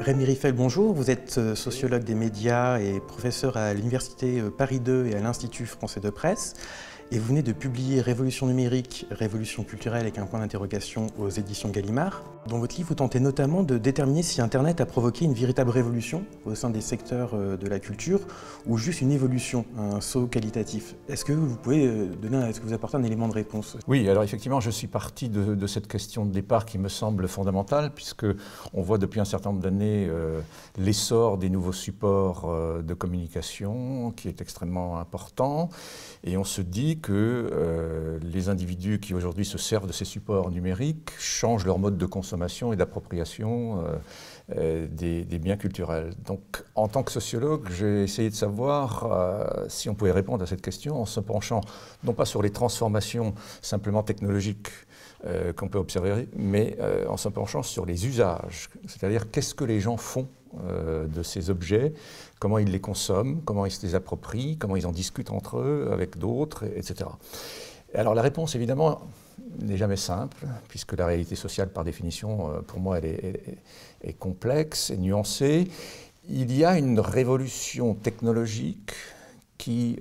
Rémi Riffel, bonjour. Vous êtes sociologue des médias et professeur à l'Université Paris 2 et à l'Institut français de presse. Et vous venez de publier Révolution numérique, révolution culturelle avec un point d'interrogation aux éditions Gallimard. Dans votre livre, vous tentez notamment de déterminer si Internet a provoqué une véritable révolution au sein des secteurs de la culture ou juste une évolution, un saut qualitatif. Est-ce que vous pouvez est-ce que vous apportez un élément de réponse? Oui, alors effectivement, je suis parti de cette question de départ qui me semble fondamentale, puisque on voit depuis un certain nombre d'années l'essor des nouveaux supports de communication qui est extrêmement important, et on se dit que les individus qui aujourd'hui se servent de ces supports numériques changent leur mode de consommation et d'appropriation des biens culturels. Donc, en tant que sociologue, j'ai essayé de savoir si on pouvait répondre à cette question en se penchant non pas sur les transformations simplement technologiques qu'on peut observer, mais en se penchant sur les usages, c'est-à-dire qu'est-ce que les gens font de ces objets, comment ils les consomment, comment ils se les approprient, comment ils en discutent entre eux, avec d'autres, etc. Alors la réponse, évidemment, n'est jamais simple, puisque la réalité sociale, par définition, pour moi, elle est complexe et nuancée. Il y a une révolution technologique qui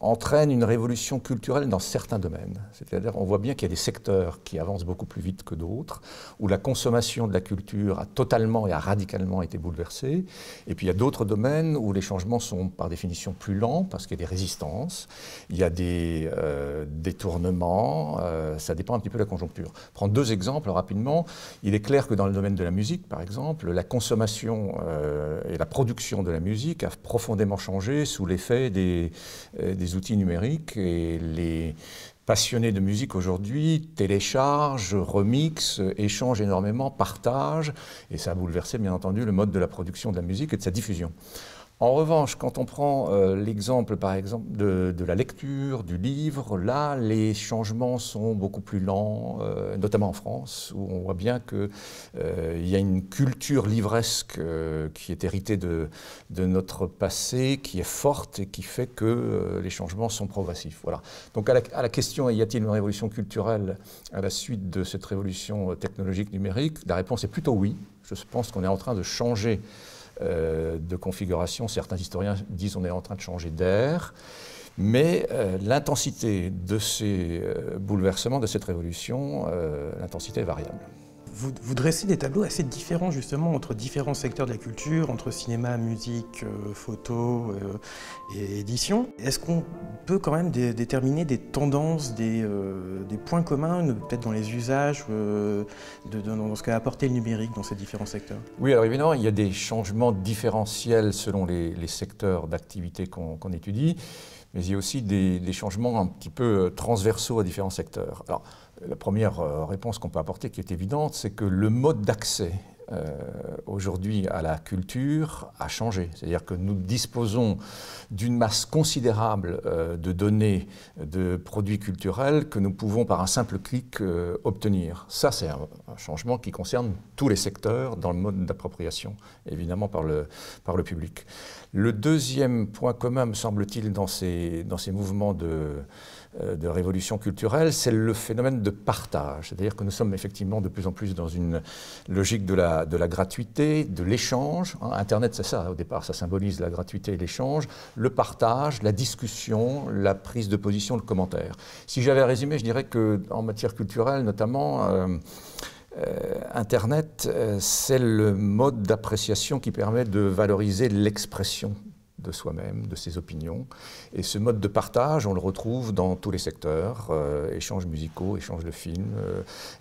entraîne une révolution culturelle dans certains domaines. C'est-à-dire, on voit bien qu'il y a des secteurs qui avancent beaucoup plus vite que d'autres, où la consommation de la culture a totalement et a radicalement été bouleversée. Et puis il y a d'autres domaines où les changements sont par définition plus lents, parce qu'il y a des résistances, il y a des détournements, ça dépend un petit peu de la conjoncture. Prendre deux exemples rapidement. Il est clair que dans le domaine de la musique, par exemple, la consommation et la production de la musique a profondément changé sous l'effet des outils numériques, et les passionnés de musique aujourd'hui téléchargent, remixent, échangent énormément, partagent, et ça a bouleversé bien entendu le mode de la production de la musique et de sa diffusion. En revanche, quand on prend l'exemple par exemple de la lecture, du livre, là les changements sont beaucoup plus lents, notamment en France, où on voit bien qu'il y a une culture livresque qui est héritée de notre passé, qui est forte et qui fait que les changements sont progressifs. Voilà. Donc à la question, y a-t-il une révolution culturelle à la suite de cette révolution technologique numérique? La réponse est plutôt oui. Je pense qu'on est en train de changer de configuration. Certains historiens disent qu'on est en train de changer d'air, mais l'intensité de ces bouleversements, de cette révolution, l'intensité est variable. Vous dressez des tableaux assez différents justement entre différents secteurs de la culture, entre cinéma, musique, photo et édition. Est-ce qu'on peut quand même déterminer des tendances, des points communs, peut-être dans les usages, dans ce qu'a apporté le numérique dans ces différents secteurs? Oui, alors évidemment, il y a des changements différentiels selon les secteurs d'activité qu'on étudie, mais il y a aussi des changements un petit peu transversaux à différents secteurs. Alors, la première réponse qu'on peut apporter, qui est évidente, c'est que le mode d'accès aujourd'hui à la culture a changé. C'est-à-dire que nous disposons d'une masse considérable de données, de produits culturels que nous pouvons par un simple clic obtenir. Ça, c'est un changement qui concerne tous les secteurs dans le mode d'appropriation, évidemment par le public. Le deuxième point commun, me semble-t-il, dans ces mouvements de révolution culturelle, c'est le phénomène de partage. C'est-à-dire que nous sommes effectivement de plus en plus dans une logique de la gratuité, de l'échange. Internet, c'est ça, au départ, ça symbolise la gratuité et l'échange, le partage, la discussion, la prise de position, le commentaire. Si j'avais à résumer, je dirais qu'en matière culturelle, notamment, Internet, c'est le mode d'appréciation qui permet de valoriser l'expression de soi-même, de ses opinions. Et ce mode de partage, on le retrouve dans tous les secteurs, échanges musicaux, échanges de films,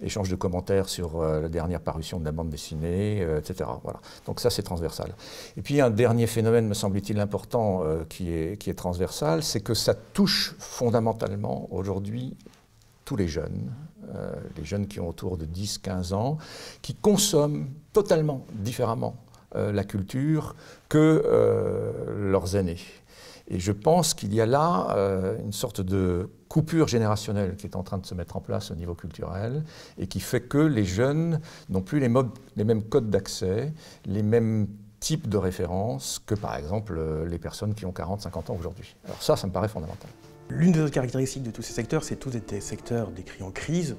échanges de commentaires sur la dernière parution de la bande dessinée, etc. Voilà. Donc ça, c'est transversal. Et puis un dernier phénomène, me semble-t-il, important, qui est transversal, c'est que ça touche fondamentalement aujourd'hui tous les jeunes qui ont autour de 10-15 ans, qui consomment totalement différemment la culture que leurs aînés. Et je pense qu'il y a là une sorte de coupure générationnelle qui est en train de se mettre en place au niveau culturel et qui fait que les jeunes n'ont plus les mêmes codes d'accès, les mêmes types de références que par exemple les personnes qui ont 40-50 ans aujourd'hui. Alors ça me paraît fondamental. L'une des autres caractéristiques de tous ces secteurs, c'est tous des secteurs décrits en crise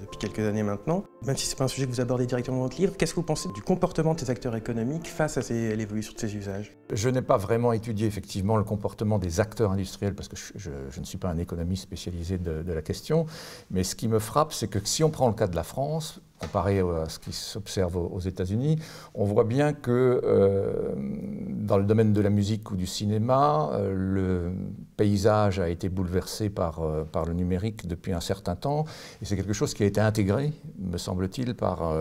depuis quelques années maintenant. Même si ce n'est pas un sujet que vous abordez directement dans votre livre, qu'est-ce que vous pensez du comportement de ces acteurs économiques face à l'évolution de ces usages? Je n'ai pas vraiment étudié effectivement le comportement des acteurs industriels parce que je ne suis pas un économiste spécialisé de la question, mais ce qui me frappe, c'est que si on prend le cas de la France, comparé à ce qui s'observe aux États-Unis, on voit bien que dans le domaine de la musique ou du cinéma, le paysage a été bouleversé par le numérique depuis un certain temps, et c'est quelque chose qui a été intégré, me semble-t-il, par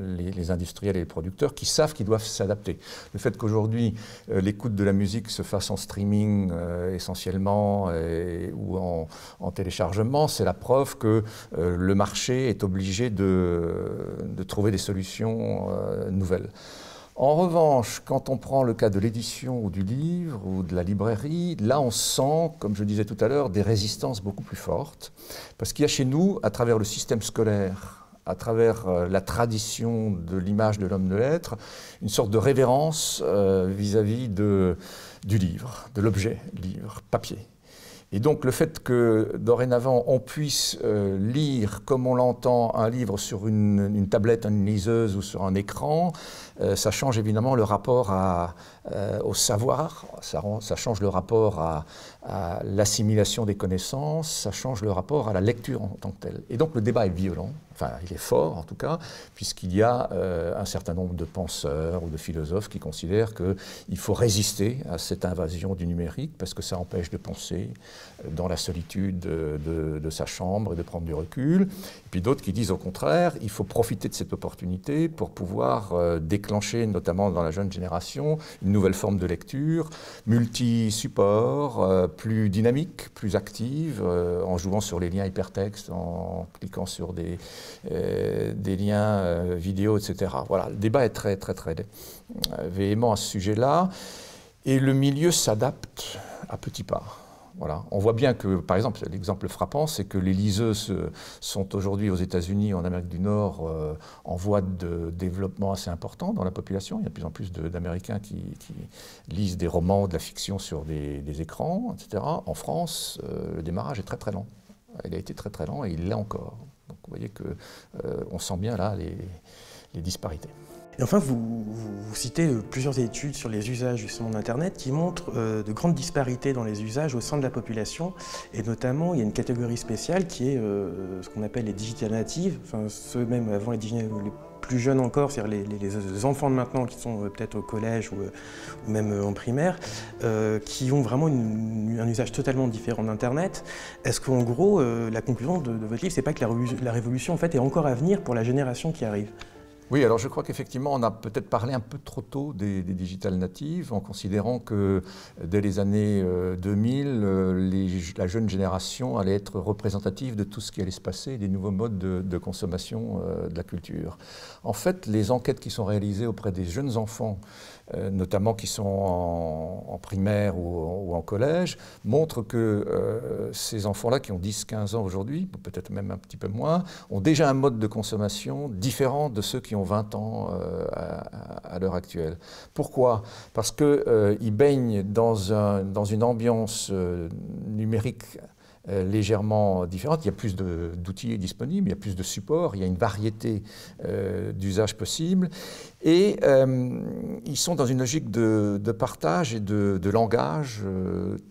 les industriels et les producteurs qui savent qu'ils doivent s'adapter. Le fait qu'aujourd'hui, l'écoute de la musique se fasse en streaming essentiellement ou en téléchargement, c'est la preuve que le marché est obligé de trouver des solutions nouvelles. En revanche, quand on prend le cas de l'édition ou du livre ou de la librairie, là on sent, comme je disais tout à l'heure, des résistances beaucoup plus fortes. Parce qu'il y a chez nous, à travers le système scolaire, à travers la tradition de l'image de l'homme de lettres, une sorte de révérence vis-à-vis du livre, de l'objet livre, papier. Et donc le fait que dorénavant on puisse lire comme on l'entend un livre sur une tablette, une liseuse ou sur un écran, ça change évidemment le rapport au savoir, ça change le rapport à l'assimilation des connaissances, ça change le rapport à la lecture en tant que telle. Et donc le débat est violent, enfin il est fort en tout cas, puisqu'il y a un certain nombre de penseurs ou de philosophes qui considèrent qu'il faut résister à cette invasion du numérique parce que ça empêche de penser dans la solitude de sa chambre et de prendre du recul. Et puis d'autres qui disent au contraire, il faut profiter de cette opportunité pour pouvoir déclencher, notamment dans la jeune génération, une nouvelle forme de lecture, multi-support, plus dynamique, plus active, en jouant sur les liens hypertextes, en cliquant sur des liens vidéo, etc. Voilà, le débat est très véhément à ce sujet-là, et le milieu s'adapte à petits pas. Voilà. On voit bien que, par exemple, l'exemple frappant, c'est que les liseuses sont aujourd'hui aux États-Unis, en Amérique du Nord, en voie de développement assez important dans la population. Il y a de plus en plus d'Américains qui lisent des romans, de la fiction sur des écrans, etc. En France, le démarrage est très lent. Il a été très lent et il l'est encore. Donc vous voyez qu'on sent bien là les disparités. Et enfin, vous citez plusieurs études sur les usages justement d'Internet qui montrent de grandes disparités dans les usages au sein de la population. Et notamment, il y a une catégorie spéciale qui est ce qu'on appelle les digital natives, enfin ceux même avant les plus jeunes encore, c'est-à-dire les enfants de maintenant qui sont peut-être au collège ou même en primaire, qui ont vraiment un usage totalement différent d'Internet. Est-ce qu'en gros, la conclusion de votre livre, c'est pas que la révolution en fait est encore à venir pour la génération qui arrive? Oui, alors je crois qu'effectivement, on a peut-être parlé un peu trop tôt des digital natives, en considérant que dès les années 2000, la jeune génération allait être représentative de tout ce qui allait se passer, des nouveaux modes de consommation de la culture. En fait, les enquêtes qui sont réalisées auprès des jeunes enfants, notamment qui sont en primaire ou en collège, montrent que ces enfants-là, qui ont 10-15 ans aujourd'hui, peut-être même un petit peu moins, ont déjà un mode de consommation différent de ceux qui ont 20 ans à l'heure actuelle. Pourquoi? Parce qu'ils baignent dans une ambiance numérique légèrement différente. Il y a plus d'outils disponibles, il y a plus de supports, il y a une variété d'usages possibles. Et ils sont dans une logique de partage et de langage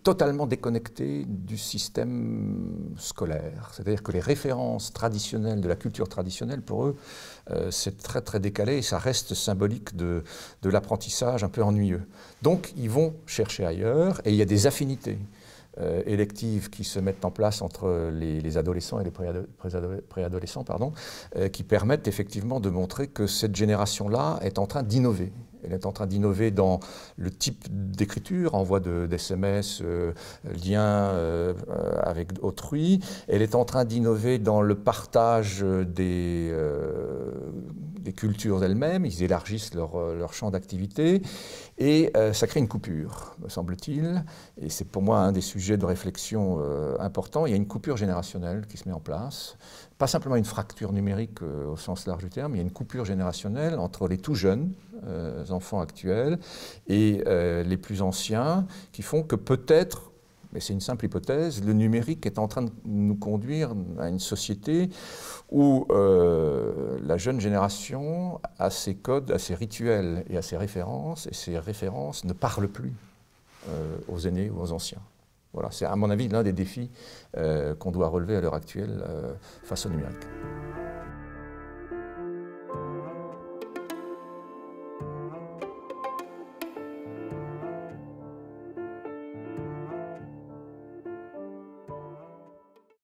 totalement déconnecté du système scolaire. C'est-à-dire que les références traditionnelles de la culture traditionnelle, pour eux, c'est très décalé et ça reste symbolique de l'apprentissage un peu ennuyeux. Donc ils vont chercher ailleurs et il y a des affinités électives qui se mettent en place entre les adolescents et les préadolescents, qui permettent effectivement de montrer que cette génération-là est en train d'innover. Elle est en train d'innover dans le type d'écriture, envoi d'SMS, lien avec autrui. Elle est en train d'innover dans le partage des cultures elles-mêmes. Ils élargissent leur champ d'activité. Et ça crée une coupure, me semble-t-il. Et c'est pour moi un des sujets de réflexion importants. Il y a une coupure générationnelle qui se met en place. Pas simplement une fracture numérique au sens large du terme, il y a une coupure générationnelle entre les tout jeunes enfants actuels et les plus anciens qui font que peut-être, mais c'est une simple hypothèse, le numérique est en train de nous conduire à une société où la jeune génération a ses codes, a ses rituels et a ses références, et ces références ne parlent plus aux aînés ou aux anciens. Voilà, c'est à mon avis l'un des défis qu'on doit relever à l'heure actuelle face au numérique.